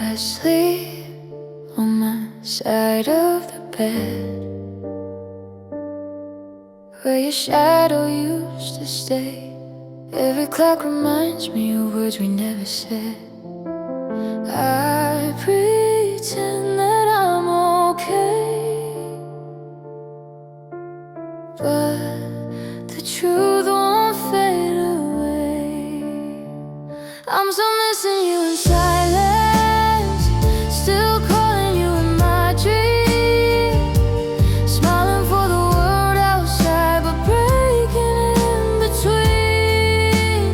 I sleep on my side of the bed, where your shadow used to stay. Every clock reminds me of words we never said. I pretend that I'm okay, but the truth won't fade away. I'm still missing you in silence, still calling you in my dreams, smiling for the world outside, but breaking in between.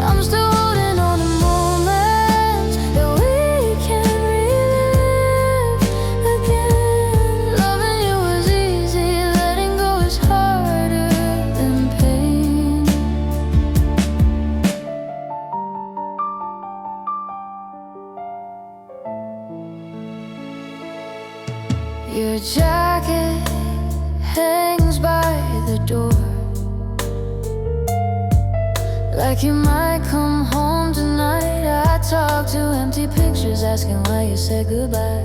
I'm still holding on to moments that we can relive again. Loving you was easy, letting go is harder than pain. Your jacket hangs by the door, like you might come home tonight. I talk to empty pictures, asking why you said goodbye.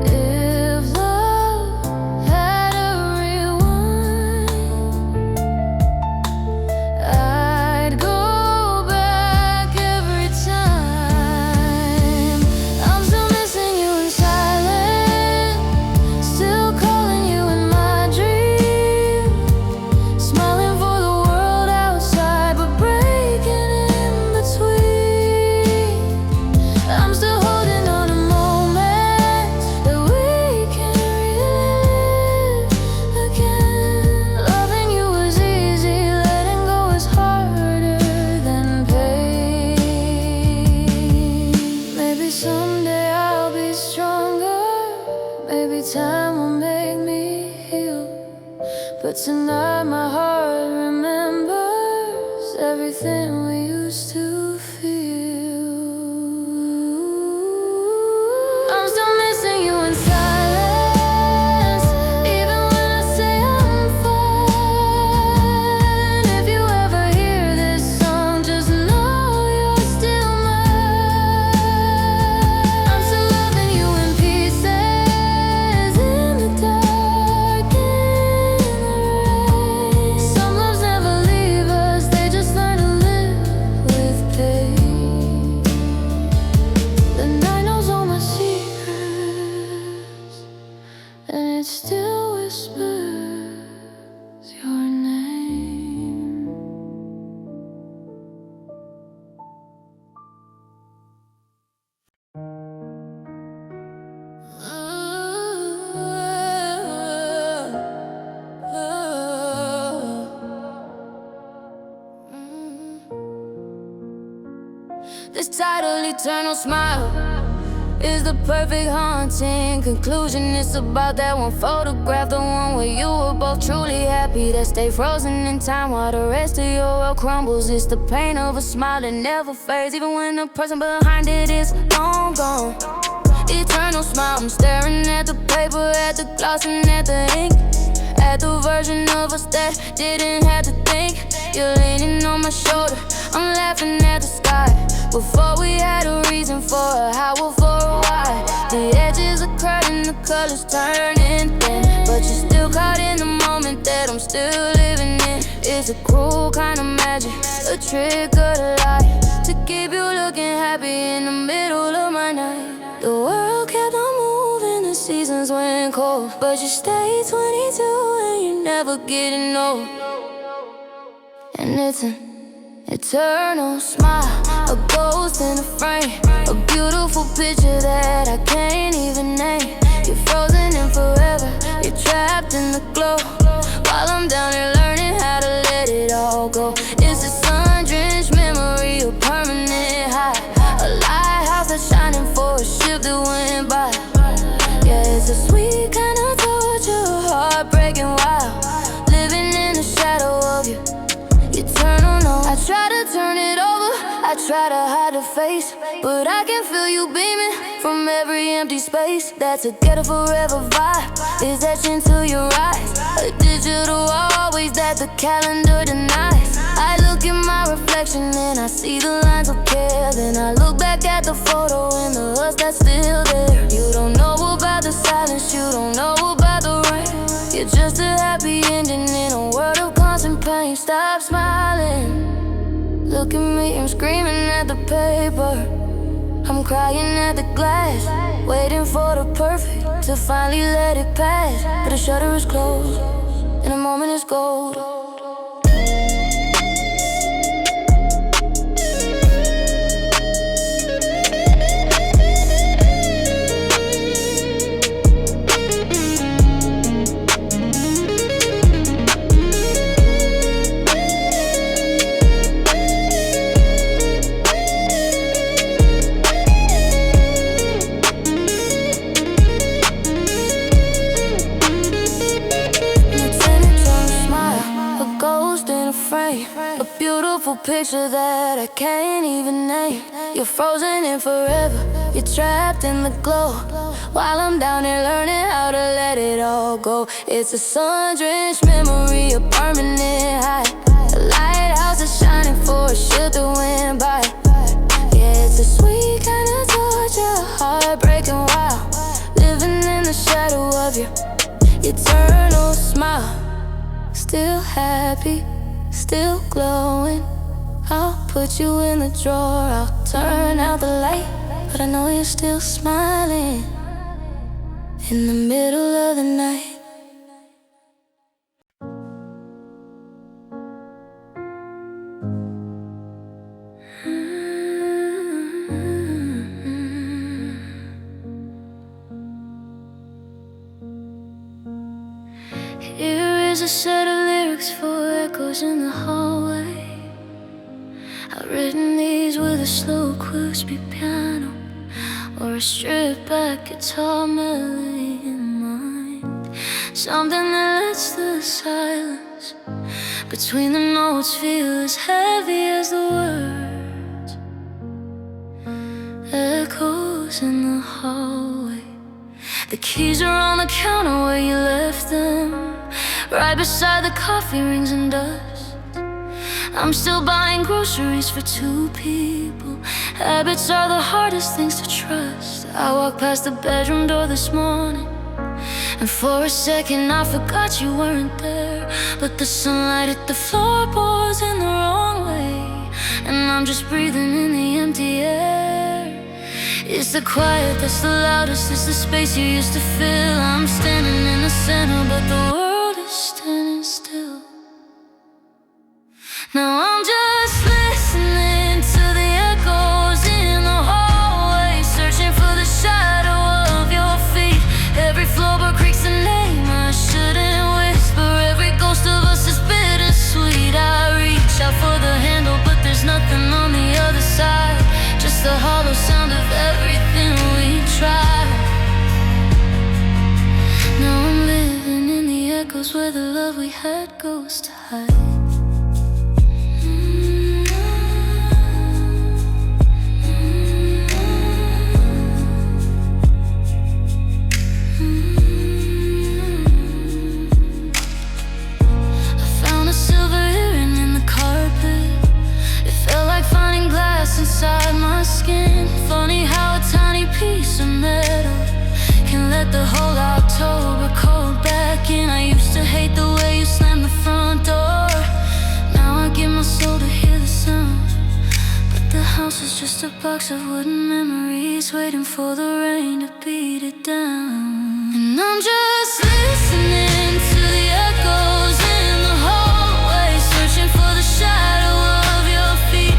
If love had a rewind, I'd go back every time. I'm still missing you in silence, still calling you in my dreams, smiling for the world outside, but breaking in between. I'm still holding on to moments that we can relive again. Loving you was easy, letting go is harder than pain. Maybe someday I'll be stronger, maybe time will make me heal, but tonight my heart remembers everything we used to feel. I'm still missing you in silence, even when I say I'm fine. If you ever hear this song, just know you're still mine. I'm still loving you in pieces, in the dark, in the rain. Some loves never leave us, they just learn to live with pain. The night knows all my secrets, and it still whispers your name. This title, eternal smile, is the perfect haunting conclusion. It's about that one photograph, the one where you were both truly happy, that stayed frozen in time while the rest of your world crumbles. It's the pain of a smile that never fades, even when the person behind it is long gone. Eternal smile, I'm staring at the paper, at the gloss and at the ink, at the version of us that didn't have to think. You're leaning on my shoulder, I'm laughing at the sky. Before we had a reason for a how or for a why. The edges are curling, the colors turning thin, but you're still caught in the moment that I'm still living in. It's a cruel kind of magic, a trick of the light, to keep you looking happy in the middle of my night. The world kept on moving, the seasons went cold, but you stayed 22 and you're never getting old. And it's an eternal smile, a ghost in a frame, a beautiful picture that I can't even name. You're frozen in forever, you're trapped in the glow, while I'm down here learning how to let it all go. It's a sun-drenched memory, a permanent high, a lighthouse that's shining for a ship that went by. Yeah, it's a sweet kind of torture, heartbreaking wild, living in the shadow of you. Eternal, no. I try to turn it over, I try to hide the face, but I can feel you beaming from every empty space. That together forever vibe is etched into your eyes, a digital always that the calendar denies. I look at my reflection and I see the lines of care, then I look back back at the photo and the us that's still there. You don't know about the silence, you don't know about the rain. You're just a happy ending in a world of constant pain. Stop smiling, look at me, I'm screaming at the paper. I'm crying at the glass, waiting for the perfect to finally let it pass. But the shutter is closed, and the moment is gold. A beautiful picture that I can't even name. You're frozen in forever, you're trapped in the glow, while I'm down here learning how to let it all go. It's a sun-drenched memory, a permanent high. A lighthouse is shining for a ship that went by. Yeah, it's a sweet kind of torture, heartbreaking wild, living in the shadow of your eternal smile. Still happy, still glowing. I'll put you in the drawer, I'll turn out the light, but I know you're still smiling in the middle of the night. Here is a set of lyrics for echoes in the hallway. I've written these with a slow crispy piano or a stripped back guitar melody in mind. Something that lets the silence between the notes feel as heavy as the words. Echoes in the hallway. The keys are on the counter where you left them, right beside the coffee rings and dust. I'm still buying groceries for two people. Habits are the hardest things to trust. I walked past the bedroom door this morning, and for a second I forgot you weren't there. But the sunlight hit the floorboards in the wrong way, and I'm just breathing in the empty air. It's the quiet that's the loudest, it's the space you used to fill. I'm standing in the center, but the world is standing still. Now I'm just listening to the echoes in the hallway, searching for the shadow of your feet. Every floorboard creaks a name I shouldn't whisper. Every ghost of us is bittersweet. I reach out for the handle, but there's nothing on the other side, just the hollow sound of everything we tried. Now I'm living in the echoes where the love we had goes to hide. Inside my skin, funny how a tiny piece of metal can let the whole October cold back in. I used to hate the way you slammed the front door. Now I give my soul to hear the sound, but the house is just a box of wooden memories waiting for the rain to beat it down. And I'm just listening to the echoes in the hallway, searching for the shadow of your feet.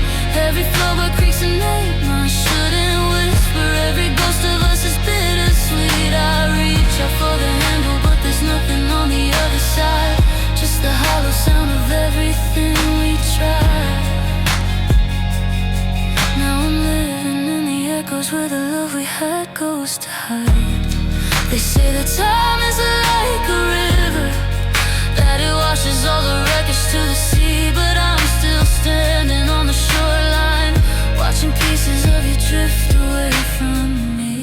Every floorboard creaks a name I shouldn't whisper. Every ghost of us is bittersweet. I reach out for the handle, but there's nothing on the other side, just the hollow sound of everything we tried. Now I'm living in the echoes where the love we had goes to hide. They say that time is like a river, that it washes all the wreckage to the sea. But I'm still standing on the shoreline, watching pieces of you drift away from me.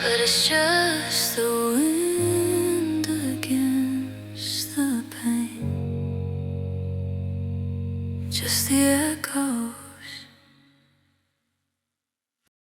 but it's just the wind.